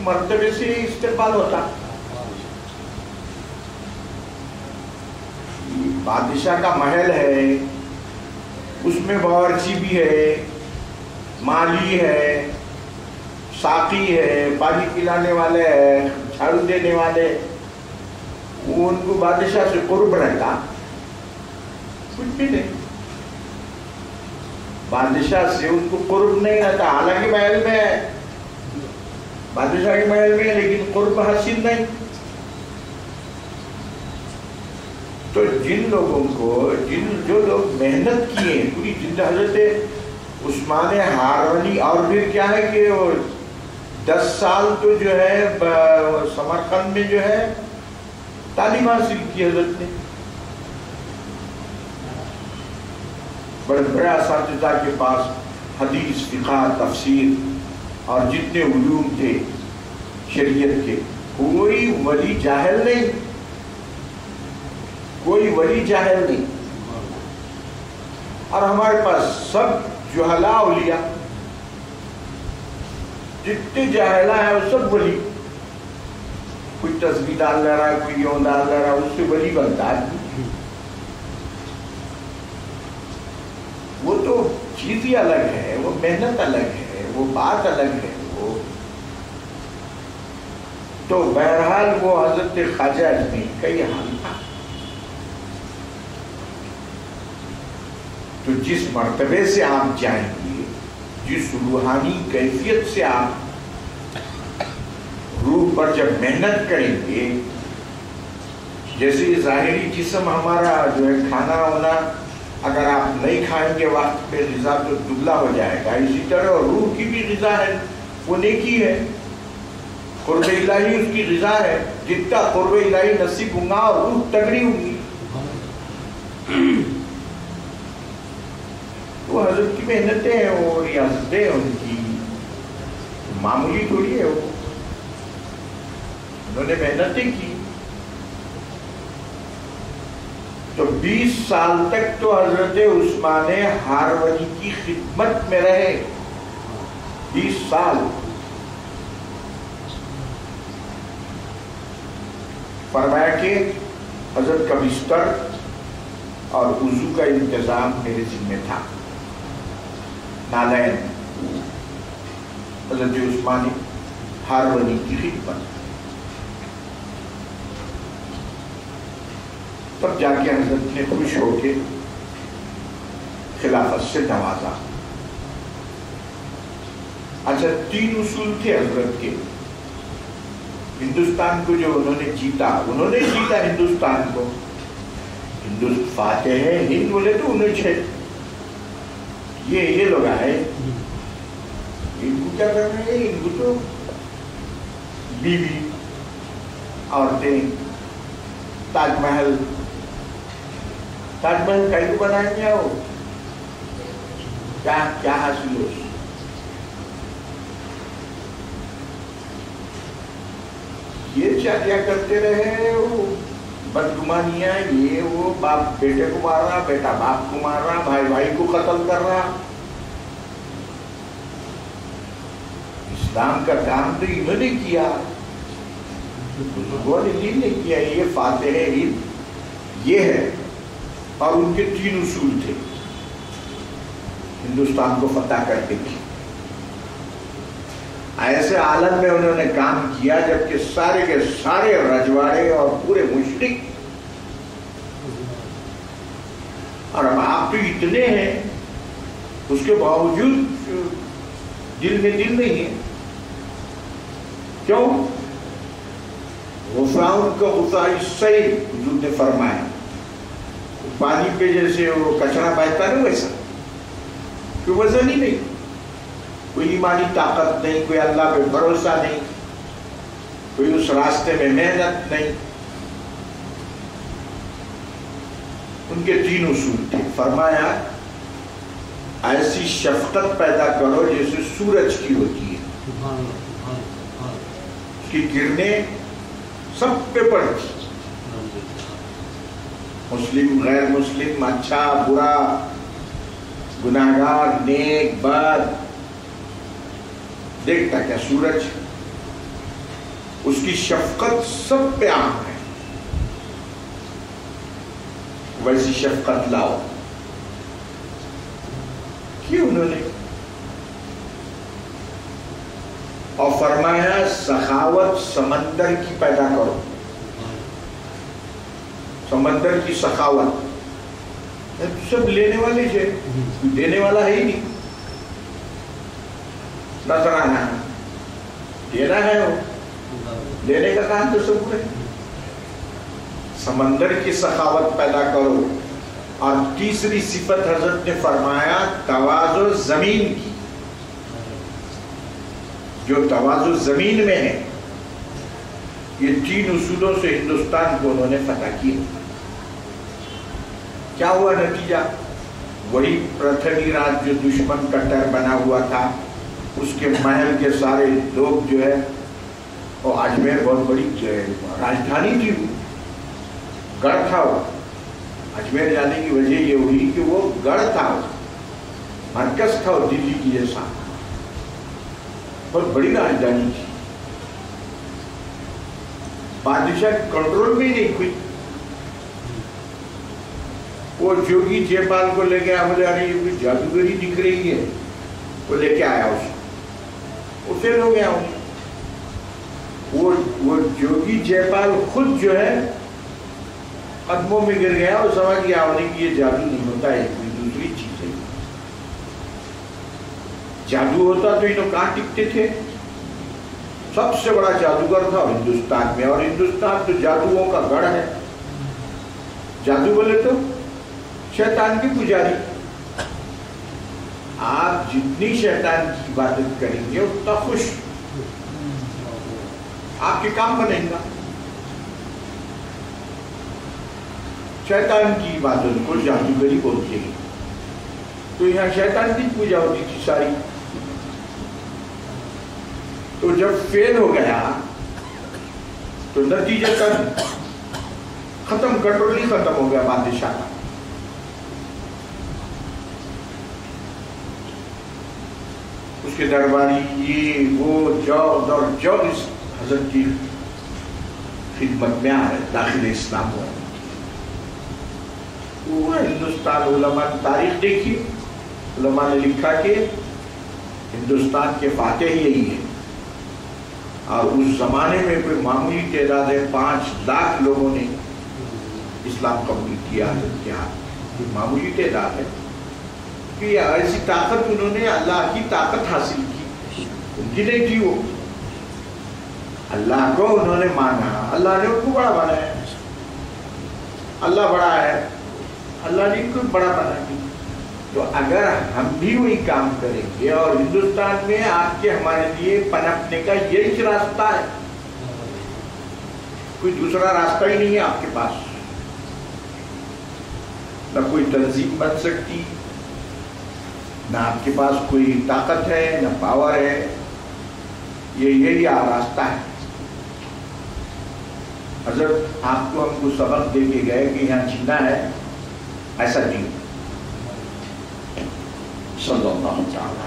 مرتبے سے استقبال ہوتا. بادشاہ کا محل ہے، اس میں باورچی بھی ہے، مالی ہے، ساقی ہے، پانی پلانے والے ہیں، جھاڑو دینے والے. وہ ان کو بادشاہ سے قرب رہتا؟ کچھ بھی نہیں. بادشاہ سے ان کو قرب نہیں رہتا. حالانکہ محل میں ہے، بادشاہ کے محل میں، لیکن قرب حاصل نہیں. تو جن لوگوں کو جو لوگ محنت کیے پوری زندہ، حضرت عثمان ہارونی، اور پھر کیا ہے کہ 10 سال تو جو ہے سمرقند میں جو ہے تعلیم حاصل کی حضرت نے. بڑے بڑے اساتذہ کے پاس حدیث، فقہ، تفسیر اور جتنے علوم تھے شریعت کے، کوئی ولی جاہل نہیں، کوئی ولی جاہل نہیں. اور ہمارے پاس سب جہلا اولیاء، جتنے جاہلا ہیں وہ سب ولی. کوئی تسبیح ڈال لے رہا ہے، کوئی یوں ڈال لے رہا ہے، اس سے ولی بنتا ہے. وہ تو چیز ہی الگ ہے، وہ محنت الگ ہے، وہ بات الگ ہے. وہ تو بہرحال وہ حضرت خواجہ اجمیری کا یہ حال تھا. تو جس مرتبے سے آپ جائیں گے، جس روحانی کیفیت سے آپ روح پر جب محنت کریں گے، جیسے ظاہری جسم ہمارا جو ہے کھانا ہونا، اگر آپ نہیں کھائیں گے وقت پہ غذا تو دبلا ہو جائے گا. اسی طرح روح کی بھی غذا ہے، وہ نیکی ہے، قرب الہی اس کی غذا ہے. جتنا قرب الہی نصیب ہوں گا اور روح تگڑی ہوں گی. وہ حضرت کی محنتیں ہیں، وہ ریاستیں ہیں ان کی، معمولی تھوڑی ہے. وہ انہوں نے محنتیں کی. تو 20 سال تک تو حضرت عثمان ہارونی کی خدمت میں رہے. 20 سال. فرمایا کہ حضرت کا بستر اور وضو کا انتظام میرے ذمہ تھا. نالین حضرت عثمان ہارونی کی خدمت. تب جا کے حضرت نے خوش ہو کے خلافت سے نوازا. اچھا 3 اصول تھے حضرت کے. ہندوستان کو جو انہوں نے جیتا ہندوستان کو. فاتح ہے ہند بولے تو 19 یہ لوگ آئے. ان کو کیا کرنا ہے؟ ان کو تو بیوی، عورتیں، تاج محل کئی کو بنائیں گے. وہ کیا حاصل ہو؟ یہ شادیاں کرتے رہے، وہ بدگمانیاں، یہ وہ، باپ بیٹے کو مار رہا، بیٹا باپ کو مار رہا، بھائی بھائی کو قتل کر رہا. اسلام کا کام تو انہوں نے کیا، بزرگوں نے کیا. یہ فاتح ہند یہ ہے. اور ان کے 3 اصول تھے ہندوستان کو فتح کرنے کی. ایسے عالم میں انہوں نے کام کیا جبکہ سارے کے سارے رجواڑے اور پورے مشرک. اور اب آپ تو اتنے ہیں، اس کے باوجود دل میں دل نہیں ہے. کیوں؟ غصہ ان کا غصہ صحیح حضور نے فرمایا، پانی پہ جیسے وہ کچرا بہتا ہے ویسا، کوئی وزن ہی نہیں، کوئی ایمانی طاقت نہیں، کوئی اللہ پہ بھروسہ نہیں، کوئی اس راستے میں محنت نہیں. ان کے 3 اصول تھے. فرمایا ایسی شفقت پیدا کرو جیسے سورج کی ہوتی ہے، اس کی کرنیں سب پہ پڑتی، مسلم غیر مسلم، اچھا برا، گناہگار نیک بد، دیکھتا کیا سورج. اس کی شفقت سب پہ عام ہے، ویسی شفقت لاؤ. کی انہوں نے اور فرمایا سخاوت سمندر کی پیدا کرو، سمندر کی سخاوت. سب لینے والے تھے، دینے والا ہے ہی نہیں. نذرانہ دینا ہے، وہ لینے کا کام تو سب ہے. سمندر کی سخاوت پیدا کرو. اور تیسری صفت حضرت نے فرمایا تواضع زمین کی. جو تواضع زمین میں ہے، یہ 3 اصولوں سے ہندوستان کو انہوں نے فتح کیا. کیا ہوا نتیجہ؟ وہی پرتھوی راج جو دشمن کا ڈر بنا ہوا تھا، اس کے محل کے سارے لوگ جو ہے، اور اجمیر بہت بڑی راجدھانی تھی، گڑھ تھا. وہ اجمیر جانے کی وجہ یہ ہوئی کہ وہ گڑھ تھا، مرکز تھا، وہ دلی کی جیسا بہت بڑی راجدھانی تھی. بادشاہ کنٹرول میں نہیں ہوئی. وہ جوگی جے پال کو لے کے آیا، بولے ارے یہ کوئی جادوگری دکھ رہی ہے. وہ لے کے آیا اس کو، وہ فیل ہو گیا. وہ جوگی جے پال خود جو ہے قدموں میں گر گیا اور سمجھ گیا انہیں کہ یہ جادو نہیں ہوتا ہے، کوئی دوسری چیز ہے. جادو ہوتا تو انہوں کہاں ٹکتے تھے؟ سب سے بڑا جادوگر تھا ہندوستان میں، اور ہندوستان تو جادوؤں کا گڑھ ہے. جادو بولے تو شیطان کی پجاری. آپ جتنی شیطان کی عبادت کریں گے اتنا خوش آپ کے کام بنیں گا. شیطان کی عبادت کو جادوگری بولتے ہیں. تو یہاں شیطان کی پوجا ہوتی تھی ساری. تو جب فیل ہو گیا تو نتیجتاً ختم، کنٹرول ہی ختم ہو گیا بادشاہ کا. اس کے درباری یہ وہ جوز اور جوز حضرت کی خدمت میں آ رہے، داخل اسلام ہوا. وہ ہندوستان علماء نے تاریخ دیکھی، علماء نے لکھا کہ ہندوستان کے فاتح یہی ہے. اور اس زمانے میں کوئی معمولی تعداد ہے، 5 لاکھ لوگوں نے اسلام قبول کیا. کوئی معمولی تعداد ہے کہ ایسی طاقت انہوں نے اللہ کی طاقت حاصل کی، ان کی نہیں تھی. وہ اللہ کو انہوں نے مانا، اللہ نے ان کو بڑا بنایا. اللہ بڑا ہے، اللہ نے ان کو بڑا بنا دیا. تو اگر ہم بھی وہی کام کریں گے، اور ہندوستان میں آپ کے ہمارے لیے پنپنے کا یہی راستہ ہے، کوئی دوسرا راستہ ہی نہیں ہے آپ کے پاس. نہ کوئی تنظیم بن سکتی، نہ آپ کے پاس کوئی طاقت ہے، نہ پاور ہے. یہی راستہ ہے. حضرت آپ کو ہم کو سبق دے کے گئے کہ یہاں جینا ہے ایسا جیو. صلی اللہ تعالی